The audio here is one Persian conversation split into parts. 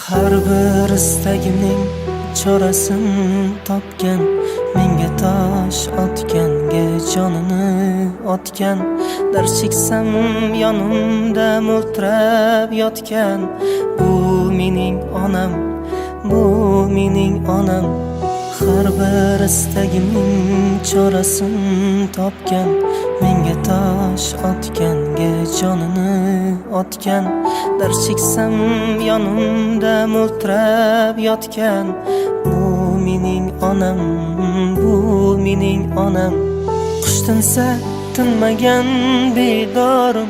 Har bir istagimning chorasini topgan, menga tosh otganga jonini otgan, dard cheksam yonimda mo'ltirab yotgan. Bu mening onam, bu mening onam. Har bir istagimning chorasini topgan, menga tosh otganga jonini otgan, dard cheksam yonimda mo'ltirab yotgan. Bu mening onam, bu mening onam. Qush tinsa tinmagan bedorim.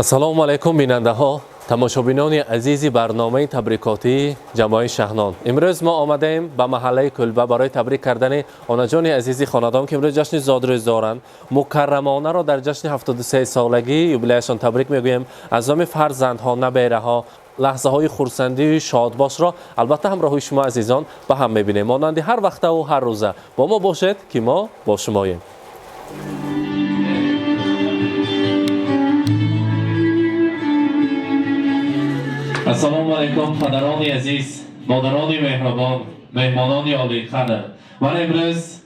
السلام علیکم بیننده ها، تماشابینان عزیزی برنامه تبریکاتی جماعی شهنان. امروز ما آمدیم به محله کلبه برای تبریک کردن آنجان عزیزی خاندان که امروز جشن زادروز دارند. مکرمانه را در جشن 73 سالگی یوبیلیشان تبریک میگوییم. از نام فرزندها، نبیره ها، لحظه های خرسندی شادباش را البته همراه شما عزیزان با هم میبینیم. مانند هر وقت و هر روزه با ما باشید که ما با شماییم. السلام علیکم پدران عزیز، مادران مهربان، مهمانان عالی قدر. من امروز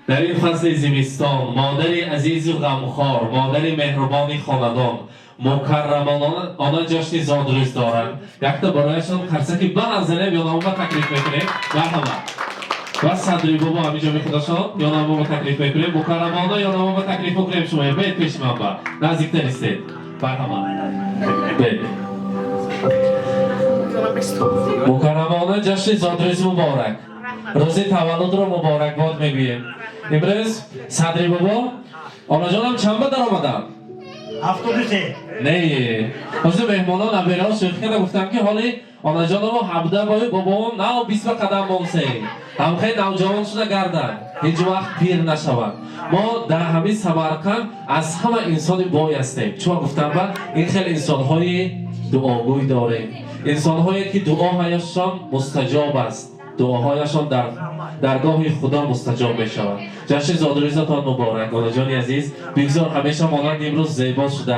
در این فصل زمستان مادری عزیز و غمخوار، مادری مهربانی خاندان مکرمانان آن جشن زادروز دارند. یک تا برایشان قرصکی بنزنیم یا نامو تکلیف میکنیم. مرحبا. و صدری بابا همینجا میخودشان یا نامو تکلیف میکنیم. مکرمانان یا نامو تکلیف میکنیم. شما بید پیش من با نزدیکتر استید. مرحبا. بید. مکرمانه جشن زادروز مبارک، روز تولد را مبارکباد میگوییم. امروز صدری بابا آنجان هم چند در آمدن؟ 72 نه حضور مهمانان نبیره ها شوخی کرده گفتم که حالی آنجان ما 17 بای بابا نه 20 قدم مونسه هم خیلی نوجوان شده گردن هیچ وقت پیر نشوند. ما در همین سمرقند از همه انسان بای هستیم، چون گفتم با این خیلی انسان های دعاگوی داریم، انسان هایی که دعاهایشان مستجاب است، دعاهایشان در درگاه خدا مستجاب می شود. جشن زادروزتان مبارک. آنجان عزیز بگذار همیشه مانند امروز زیبا شده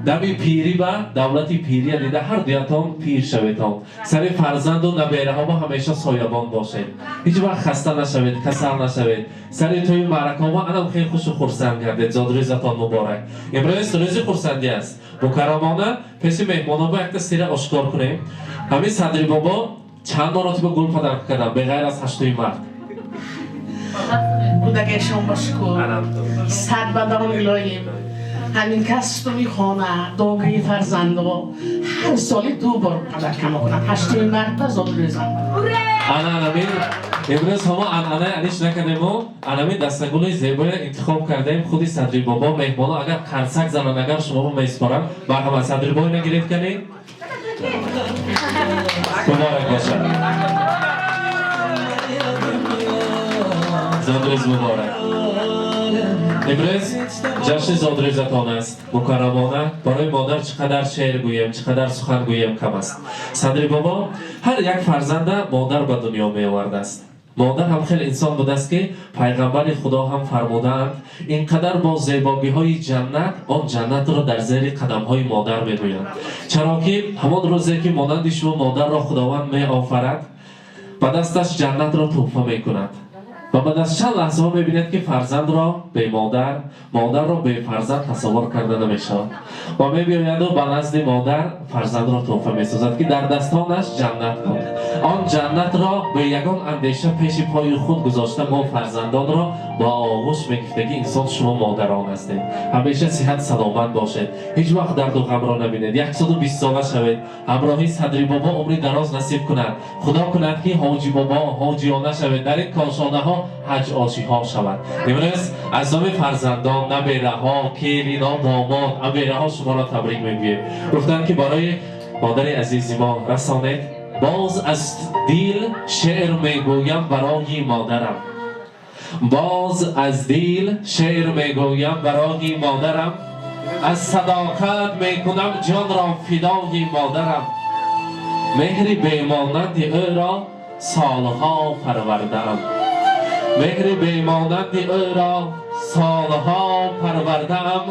دمی پیری و دولتی پیری دیده هر دیتان پیر شویتان. سر فرزند و نبیره ها با همیشه سایبان باشید، هیچ وقت خسته نشوید، کسل نشوید. سر توی معرکه ها انم خیلی خوش و خرسند گردید. زادروزتان مبارک. امروز روز خرسندی است. مکرمانه پیش مهمانان با یک سیر آشکار کنیم. همین صدری بابا چند مرتبه گل پدر کردم به غیر از 8 مرد. بودگشان باشکن صد بدان الهیم همین کس تو میخوانه داغی فرزنده هر سالی 2 بار پدر کما کنن 8 مرد زادروزم. انامین امروز همه انانه انیش نکردیم و انامین دستگل زیبای انتخاب کردیم. خودی صدری بابا مهمانا اگر قرصک زنان اگر شما با میسپارم برهم صدری بابا نگرفت کنید مبارک باشد. زادروز مبارک. امروز جشن زادروزتان است. مکرمانه برای مادر چقدر شعر گویم، چقدر سخن گویم کم است. صدری بابا هر یک فرزند مادر به دنیا می آورده است. مادر هم خیلی انسان بوده است که پیغمبر خدا هم فرمودند اینقدر با زیبایی های جنت آن جنت را در زیر قدم های مادر می گویند. چرا که همان روزی که مانند شما مادر را خداوند می آفرد به دستش جنت را تحفه می کند و بعد از چند لحظه ها می‌بینید که فرزند را به مادر، مادر را به فرزند تصور کرده نمی‌شود و می‌بیاید و به نزد مادر فرزند را تحفه می‌سازد که در دستانش جنت بود. آن جنت را به یگان اندیشه پیش پای خود گذاشته ما فرزندان را با آغوش می‌گرفته که انسان شما مادران هستید. همیشه صحت سلامت باشید، هیچ وقت درد و غم را نبینید. 120 ساله شوید، همراهی صدری بابا عمری دراز نصیب کند. خدا کند که حاجی بابا حاجیانه شوید، در این کاشانه ها حج آشی ها شود. امروز از نام فرزندان، نبیره ها، کلینا، داماد، نبیره ها شما را تبریک میگویم. گفتن که برای مادر عزیز ما رسانید. باز از دل شعر میگویم برای مادرم، باز از دل شعر میگویم برای مادرم، از صداقت میکنم جان را فدای مادرم، مهری بیمانند او را سالها پروردم، مهر بیمانند او را سالها پروردم،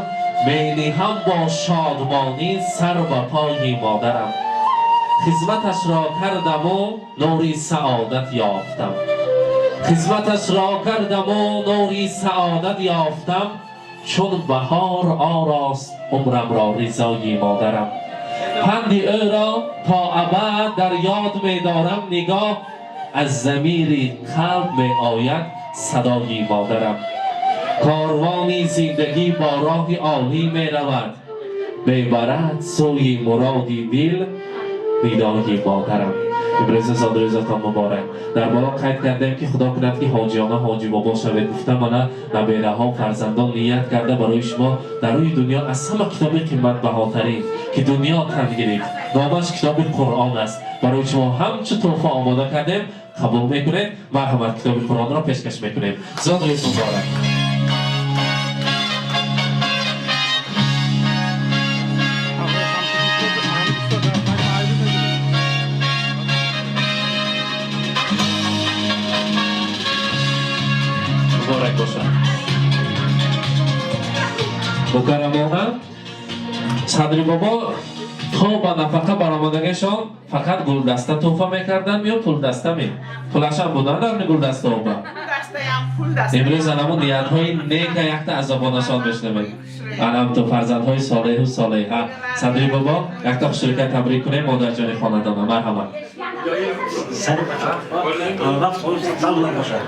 می هم با شادمانی سر و پای مادرم. خدمتش را کردم و نوری سعادت یافتم. خدمتش را کردم و نوری سعادت یافتم. چون بهار آراست عمرم را رضای مادرم. پندی او را تا ابد در یاد می دارم. نگاه از ضمیر قلب می آید صدای مادرم. کاروانی زندگی با راه عالی می رود. میبرد سوی مرادی دل ندای مادرم. امروز صدرزتان مبارک. در بالا قید کردیم که خدا کند که حاجیانه حاجی بابا شوید. گفتم من نبیره ها فرزندان نیت کرده برای شما در روی دنیا از همه کتاب قیمت بهاترین که دنیا تنگیرید نامش کتاب قرآن است. برای شما همچه تحفه آماده کردیم. قبول میکنید؟ مرحمت کتاب قرآن را پیشکش میکنیم. صدرز مبارک. مبارک باشد. مکرمانه صدری بابا تا با نفقه برآمدگیشان فقط گلدسته تحفه میکردن یا پول دسته می؟ پولش هم بودن در گل دسته بابا. امروز انمون نیت‌های نیک یکتا از زبانشان بشنویم. انم تو فرزندهای صالح و صالحه. صدری بابا یکتا خوشحالیت تبریک کنیم مادر جان خاندان. مرحمت. سر وقت خود سلام باشد.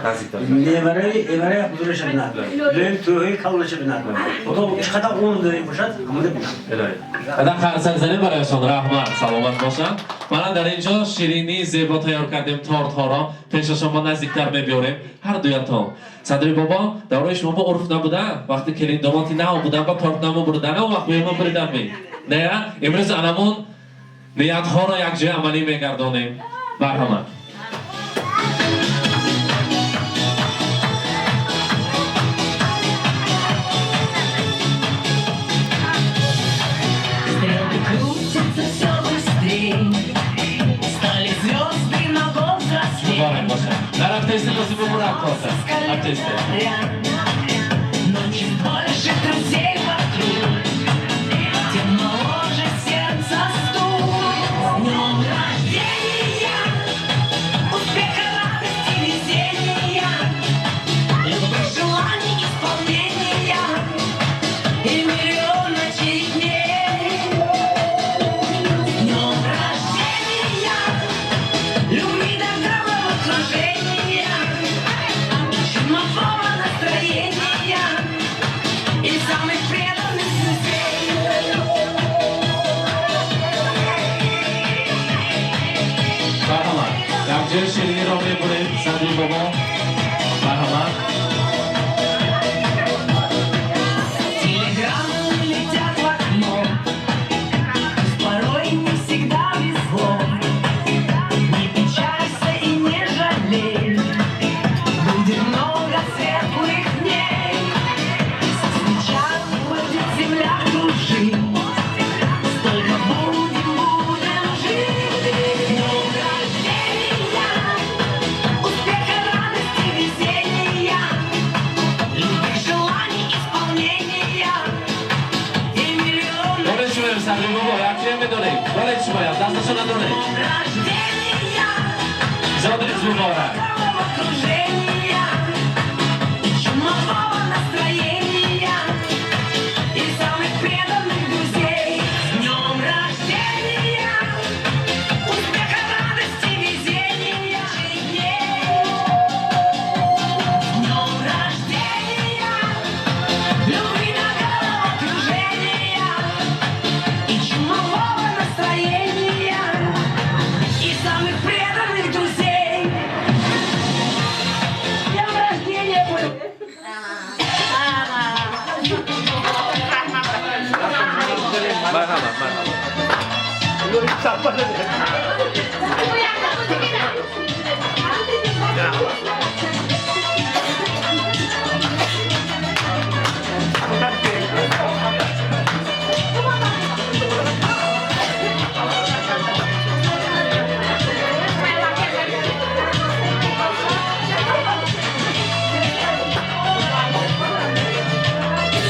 ایواره حضورش بناد. دویم توی کالش بناد. تو چقدر اون داری باشد؟ همون بناد. ادا سرزنی برایشان رحمت سلامت باشند. من در اینجا شیرینی زیبا تیار کردیم تارت ها را پیش شما نزدیکتر میبیاریم هر دویتان. صدری بابا دوره شما با عرف نبودن وقتی کلین داماتی نه بودن با تارت نمو بردن و وقت بیمان بریدن می نه امروز انمون نیت ها را یک جای عملی میگردانیم. مرحمت. Мубарак бошад. Дар артисти дози мубарак бошад. Артисти. Но чем больше друзей вокруг, тем моложе сердце стук. С днем рождения, успеха, радости, везения, любых желаний, исполнения и миллион ночей и дней. С днем рождения, любви до головокружения, чумового настроения и самых преданных друзей. Marhamat. Як ҷои шириниро мебурем Садри бобо. Марҳамат. Телеграммы летят в окно, порой не всегда везло. Не печалься и не жалей, будет много светлых дней. Со свечами будет земля кружить, столько будем жить. С днем рождения, успеха, радости, везения, любых желаний, исполнения и миллион Боле шумем Садри бобо. Як ҷои медонем. Боле шумаям. Дасташо надонем. рождения, Садриз муборак. головокружения и чумового настроения и самых преданных друзей. С днем рождения, успеха, радости, везения и дней. С днем рождения, любви до головокружения и чумового настроения и самых преданных друзей. Днем рождения будет! Marhamat. Marhamat.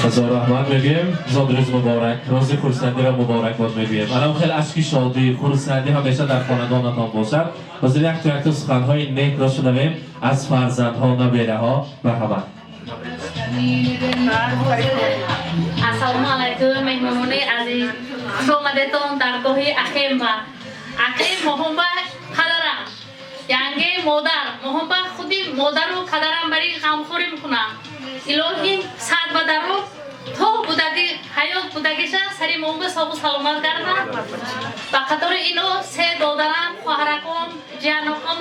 هزار رحمت میگیم زادروز مبارک روز خورسندی را مبارک باد میگیم الان خیلی اشکی شادی خورسندی همیشه در خاندانتان باشد باز یک تو سخنهای نیک را شنویم از فرزندها نبیره ها مرحبا Assalamu alaikum mehmonone aziz خوش آمدید در گاه اخیم با اخیم محمد پدرم یعنی مادر محمد خودی مادر و پدرم برای غمخوری میکنم الهی سعد بدر رو تو بودگی حیات بودگیش سری محمد صاحب سلامت کردن و خاطر اینو سه دادرم خواهرکم جانکم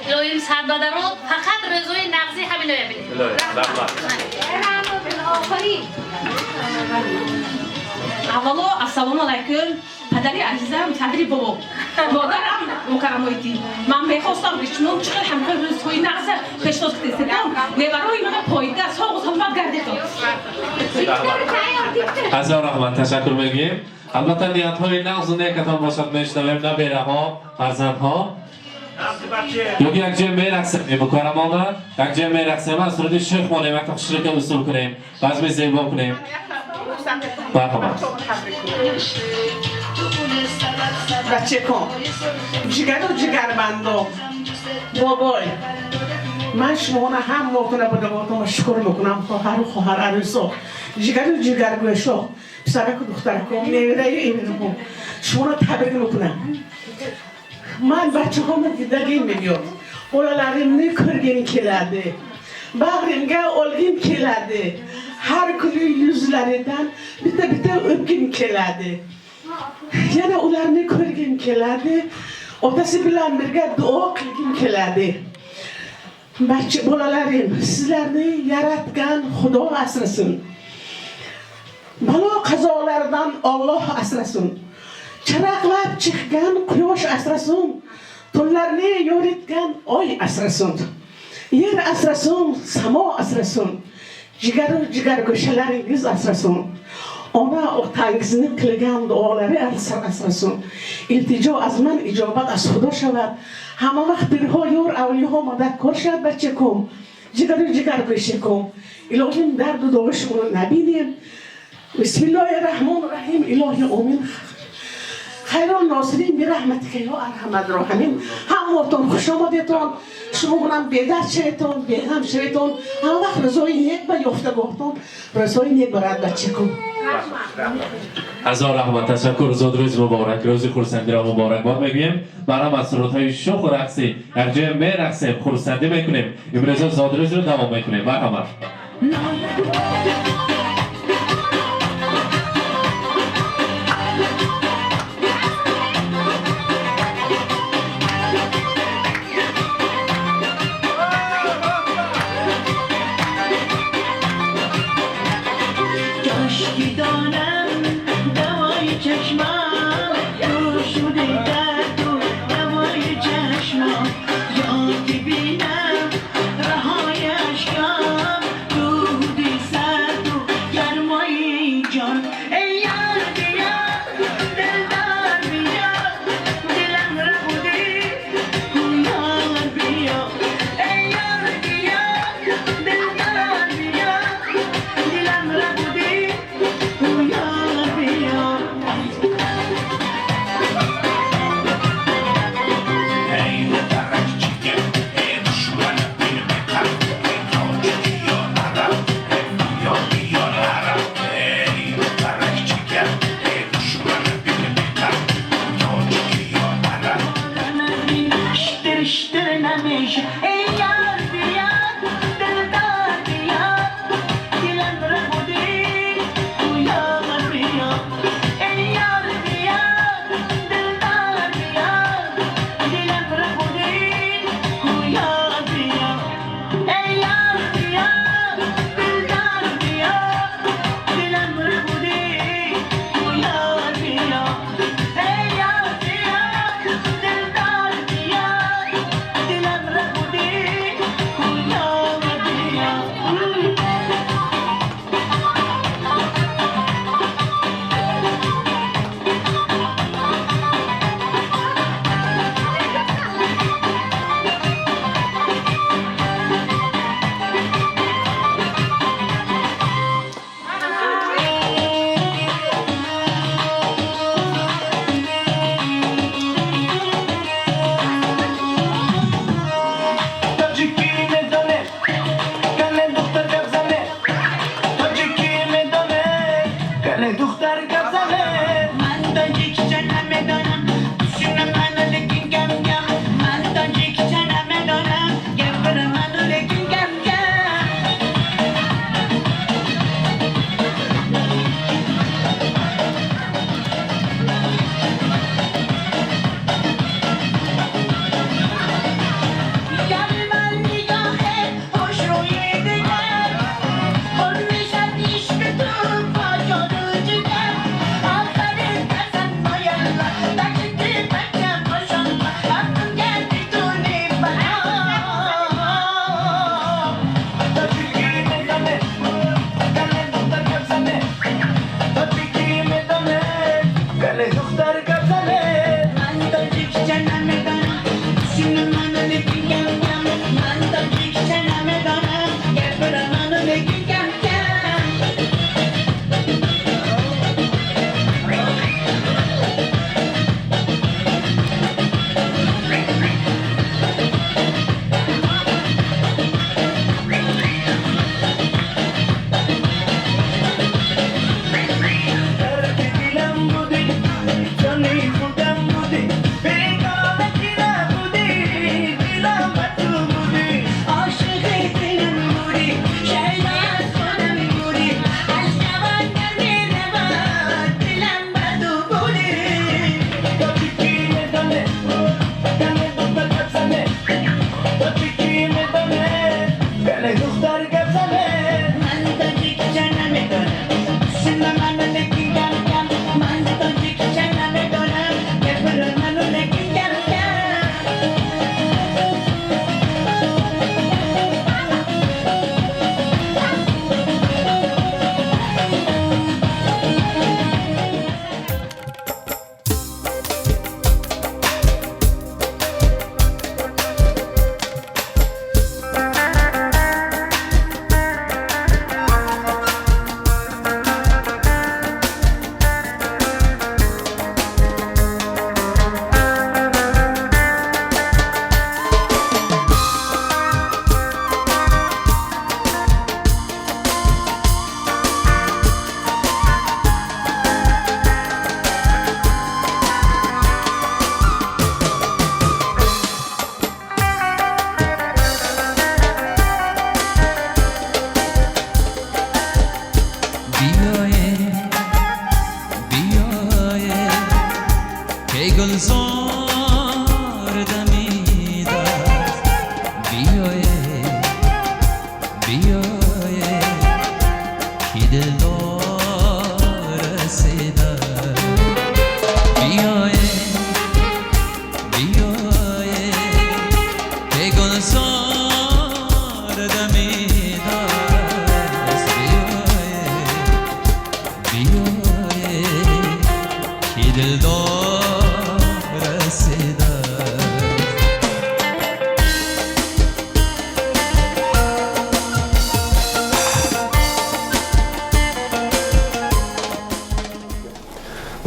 الهی سعد بدر رو فقط رضای نغزی همینو ببینید اولا السلام علیکم پدری عزیزم صدری بابا مادرم مکرمایتی من میخواستم بشنوم چقدر همکار روز توی نغزه پیشتاز کتستم میبروی من پایده ساق و سلامت گردیدم هزار رحمت تشکر میگیم البته نیت های نغز و نیکتان باشد میشنویم نبیره ها فرزندها یک جای میرقصیم بکنم آمد یک جای میرقصیم از صورت شیخ مانیم یک تخشیری که وصول کنیم بزمی زیبا کنیم مرحبا بچه کن جگر و جگر بندم بابای من شما هم موتونه بوده بودم شکر میکنم خواهر و خواهر عروسا جگر و جگر گوشا پسرک و دخترک و نیره این رو شما رو تبریک میکنم من بچه همه دیدگی میگم اولاریم نکرگین کلاده باقریم olgin keladi har kuni yuzlaridan bitta o'pgim keladi yana ularni ko'rgim keladi otasi bilan birga duo qilgim keladi barcha bolalarim sizlarni yaratgan Xudo asrasin balo qazolardan Alloh asrasin charaqlab chiqqan quyosh asrasin tunlarni yoritgan oy asrasin yer asrasin samo asrasin jigaru jigar go'shalaringiz asrasin ona otangizni qilgan duolari asrasin iltijo az man ijobat az Xudo shavad hamma vaqt birho yor avliyo madadkor shad bachakum jigaru jigar go'shakum ilohim dardu do'shimni nabiniyim bismillahirrahmanirrahim ilohi amin خیر الناصرین برحمتک یا ارحم الراحمین هموطن خوش آمدیتون شما کنم بیدر شویتون بیغم شویتون هم وقت رضای نیک به یافتگاهتون رضای نیک برد بچه کن هزار رحمت تشکر زادروز مبارک روز خورسندی را مبارک باد میگویم برام از سرودهای شوق و رقصی یک جای میرقصیم خورسندی میکنیم امروز زادروز رو دوام میکنیم مرحبا رهایش کم دودی سر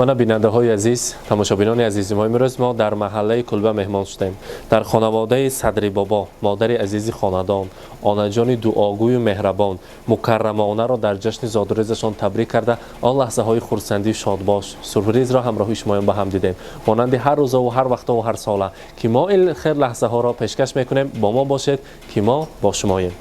من بیننده های عزیز، تماشابینان عزیز ما، امروز ما در محله کلبه مهمان شدیم. در خانواده صدری بابا، مادر عزیز خاندان، آنا جان دعاگوی و مهربان، مکرمانه را در جشن زادروزشان تبریک کرده. آن لحظه های خرسندی شادباش، سورپرایز را همراه شما با هم دیدیم. مانند هر روز و هر وقت و هر ساله که ما این خیر لحظه ها را پیشکش میکنیم. با ما باشید که ما با شماییم.